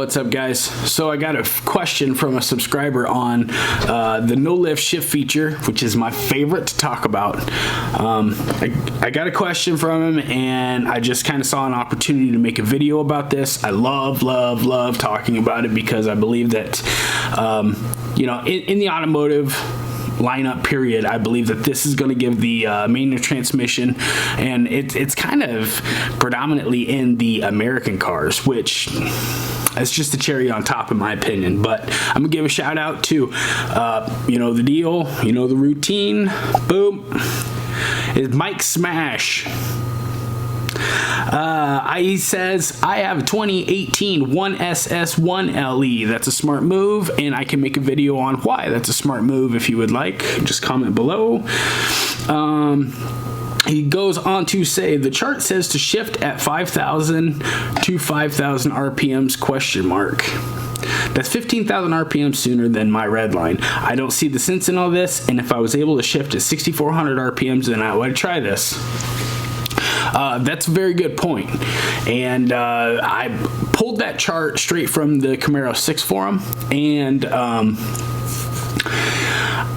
What's up, guys? So I got a question from a subscriber on the no lift shift feature, which is my favorite to talk about. I got a question from him and I just kind of saw an opportunity to make a video about this. I love talking about it because I believe that you know, in the automotive lineup period, I believe that this is going to give the manual transmission, and it's kind of predominantly in the American cars, which is just a cherry on top in my opinion. But I'm gonna give a shout out to you know the deal, you know the routine, boom, is Mike Smash. He says, I have a 2018 1SS1 LE. That's a smart move, and I can make a video on why that's a smart move if you would like. Just comment below. He goes on to say, the chart says to shift at 5,000 to 5,000 RPMs question mark. That's 15,000 RPM sooner than my red line. I don't see the sense in all this, and if I was able to shift at 6,400 RPMs, then I would try this. That's a very good point. And I pulled that chart straight from the Camaro 6 forum, and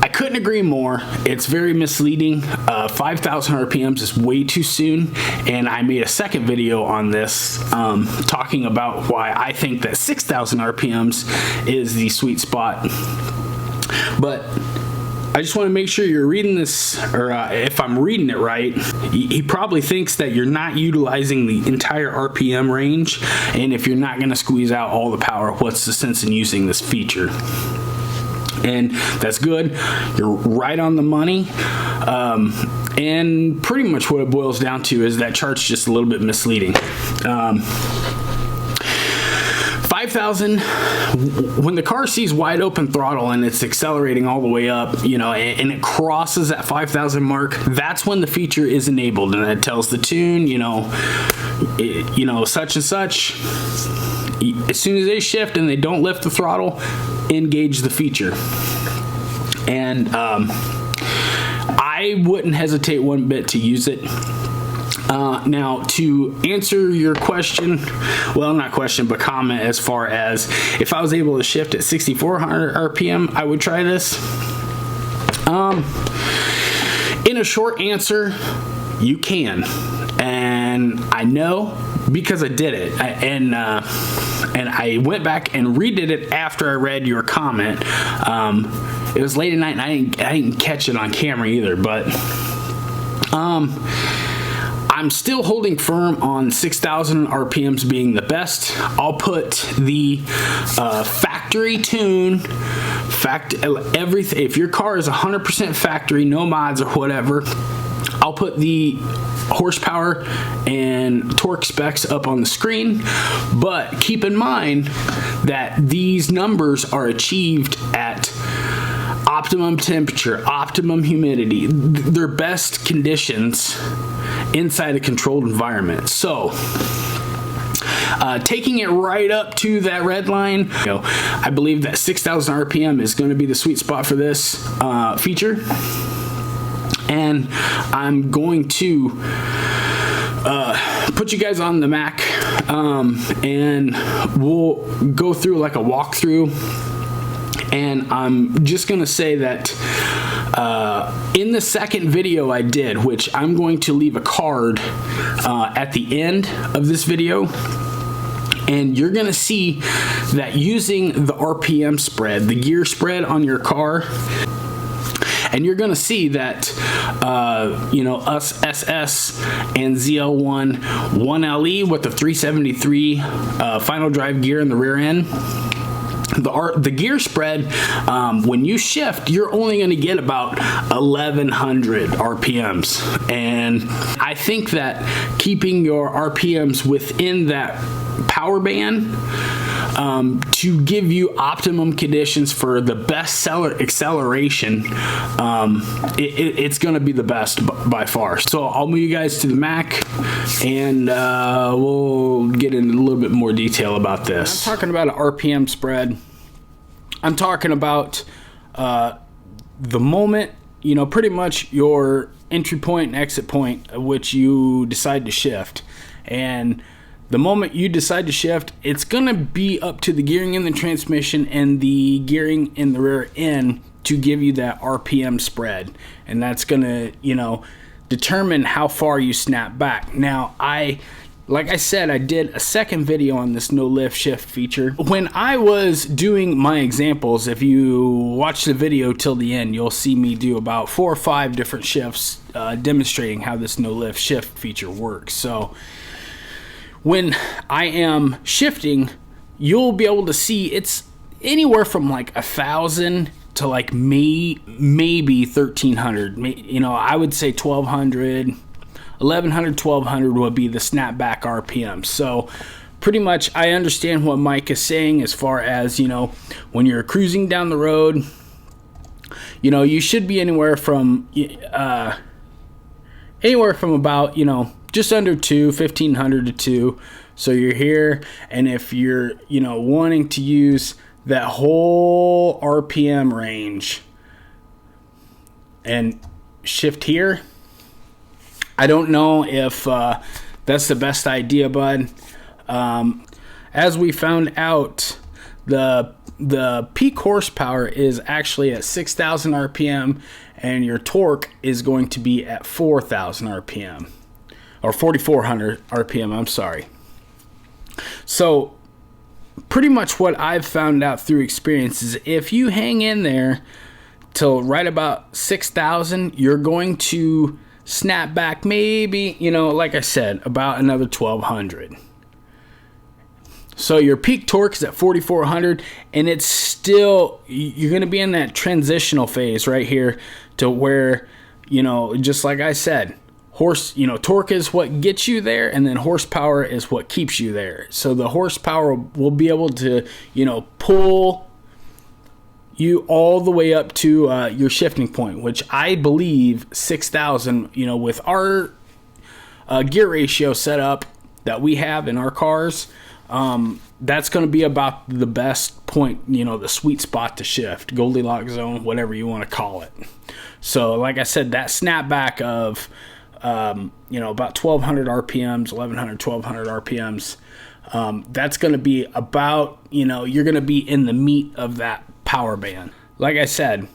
I couldn't agree more. It's very misleading. 5,000 RPMs is way too soon, and I made a second video on this talking about why I think that 6,000 RPMs is the sweet spot. But I just want to make sure you're reading this, or if I'm reading it right, he probably thinks that you're not utilizing the entire RPM range, and if you're not going to squeeze out all the power, what's the sense in using this feature? And that's good. You're right on the money. And pretty much what it boils down to is that chart's just a little bit misleading. 5,000, when the car sees wide open throttle and it's accelerating all the way up, you know, and it crosses that 5,000 mark, that's when the feature is enabled, and it tells the tune, you know, such and such. As soon as they shift and they don't lift the throttle, engage the feature. And I wouldn't hesitate one bit to use it. Now, to answer your question, well, not question, but comment, as far as if I was able to shift at 6,400 RPM, I would try this. In a short answer, you can. And I know because I did it. And I went back and redid it after I read your comment. It was late at night and I didn't catch it on camera either, but I'm still holding firm on 6,000 RPMs being the best. I'll put the factory tune, everything. If your car is 100% factory, no mods or whatever, I'll put the horsepower and torque specs up on the screen. But keep in mind that these numbers are achieved at optimum temperature, optimum humidity, their best conditions inside a controlled environment. So taking it right up to that red line, you know, I believe that 6,000 RPM is going to be the sweet spot for this feature. And I'm going to put you guys on the Mac, and we'll go through like a walkthrough. And I'm just gonna say that in the second video I did, which I'm going to leave a card at the end of this video, and you're gonna see that using the RPM spread, the gear spread on your car, and you're gonna see that you know, us SS and ZL1 1LE with the 373 final drive gear in the rear end, the gear spread, when you shift, you're only going to get about 1,100 RPMs. And I think that keeping your RPMs within that power band to give you optimum conditions for the best acceleration, it's going to be the best by far. So I'll move you guys to the Mac, and we'll get into a little bit more detail about this. I'm talking about an RPM spread. I'm talking about the moment, you know, pretty much your entry point and exit point at which you decide to shift. And the moment you decide to shift, it's gonna be up to the gearing in the transmission and the gearing in the rear end to give you that RPM spread. And that's gonna, you know, determine how far you snap back. Now, like I said, I did a second video on this no lift shift feature. When I was doing my examples, if you watch the video till the end, you'll see me do about 4 or 5 different shifts demonstrating how this no lift shift feature works. So when I am shifting, you'll be able to see it's anywhere from like 1,000 to like maybe 1,300. You know, I would say 1,200, 1,100, 1,200 would be the snapback RPM. So pretty much I understand what Mike is saying as far as, you know, when you're cruising down the road, you know, you should be anywhere from about, you know, just under 1,500 to 2. So you're here, and if you're, you know, wanting to use that whole RPM range and shift here, I don't know if that's the best idea, bud. As we found out, the peak horsepower is actually at 6,000 RPM, and your torque is going to be at 4,000 RPM. Or 4,400 RPM, I'm sorry. So pretty much what I've found out through experience is if you hang in there till right about 6,000, you're going to snap back maybe, you know, like I said, about another 1,200. So your peak torque is at 4,400, and it's still, you're going to be in that transitional phase right here to where, you know, just like I said, torque is what gets you there, and then horsepower is what keeps you there. So the horsepower will be able to, you know, pull you all the way up to your shifting point, which I believe 6,000, you know, with our gear ratio set up that we have in our cars, that's going to be about the best point, you know, the sweet spot to shift, Goldilocks zone, whatever you want to call it. So like I said, that snapback of you know, about 1,200 RPMs, 1,100, 1,200 RPMs. That's going to be about, you know, you're going to be in the meat of that power band. Like I said,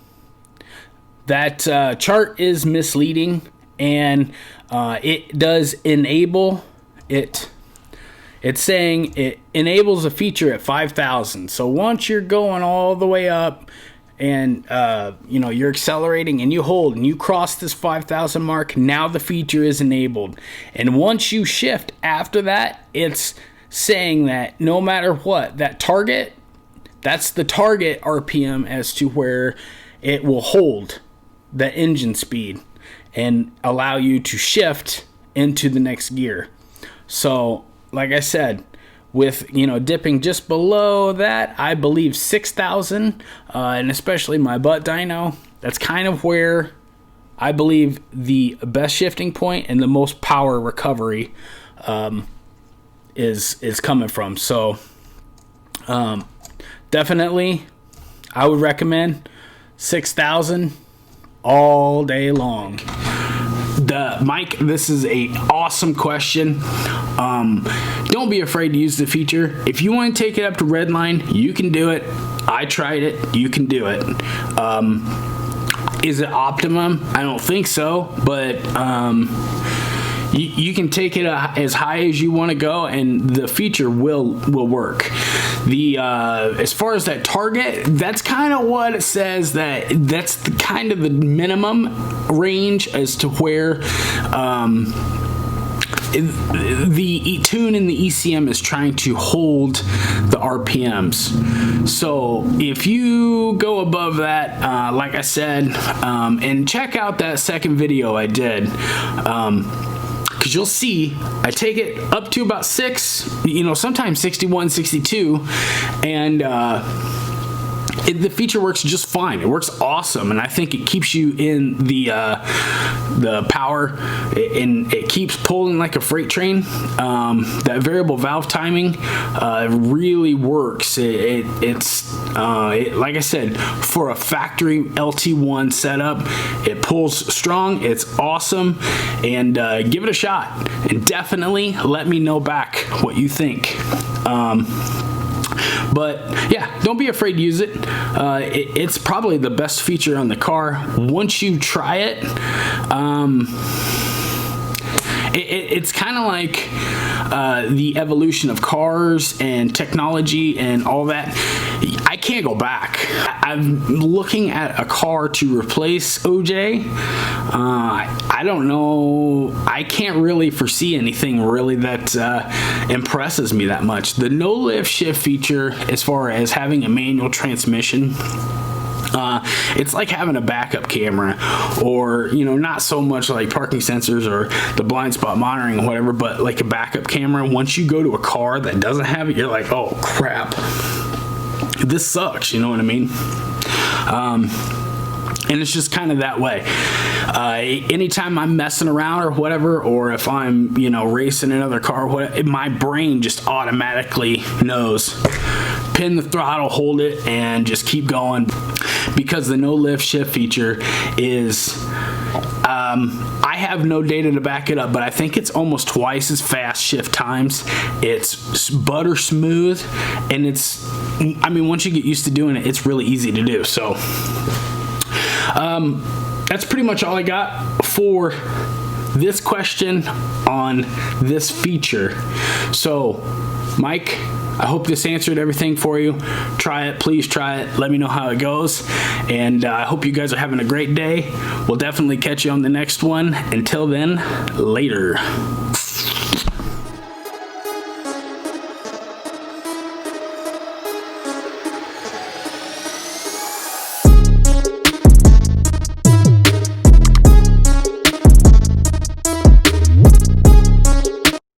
that chart is misleading, and it does enable it. It's saying it enables a feature at 5,000. So once you're going all the way up, and you know, you're accelerating and you hold and you cross this 5,000 mark, now the feature is enabled. And once you shift after that, it's saying that no matter what, that target, that's the target RPM as to where it will hold the engine speed and allow you to shift into the next gear. So like I said, with, you know, dipping just below that, I believe 6,000, and especially my butt dyno, that's kind of where I believe the best shifting point and the most power recovery is coming from. So definitely I would recommend 6,000 all day long. Mike, this is a awesome question. Don't be afraid to use the feature. If you want to take it up to Redline, you can do it. I tried it. You can do it. Is it optimum? I don't think so, but you can take it as high as you want to go, and the feature will work. As far as that target, that's kind of what it says, that's the kind of the minimum range as to where the tune and the ECM is trying to hold the RPMs. So if you go above that, like I said, and check out that second video I did, because you'll see I take it up to about 6, you know, sometimes 61, 62, and the feature works just fine. It works awesome, and I think it keeps you in the power, and it keeps pulling like a freight train. That variable valve timing really works. It's like I said, for a factory LT1 setup, it pulls strong. It's awesome, and give it a shot, and definitely let me know back what you think. But yeah, don't be afraid to use it. It's probably the best feature on the car. Once you try it, it's kind of like the evolution of cars and technology and all that. I can't go back. I'm looking at a car to replace OJ. I don't know. I can't really foresee anything really that impresses me that much. The no lift shift feature, as far as having a manual transmission, it's like having a backup camera, or not so much like parking sensors or the blind spot monitoring or whatever, but like a backup camera. Once you go to a car that doesn't have it, you're like, oh crap, this sucks, you know what I mean? And it's just kind of that way. Anytime I'm messing around or whatever, or if I'm racing another car, my brain just automatically knows, pin the throttle, hold it, and just keep going, because the no lift shift feature is I have no data to back it up, but I think it's almost twice as fast shift times. It's butter smooth, and once you get used to doing it, it's really easy to do. So that's pretty much all I got for this question on this feature. So, Mike, I hope this answered everything for you. Try it. Please try it. Let me know how it goes. And I hope you guys are having a great day. We'll definitely catch you on the next one. Until then, later.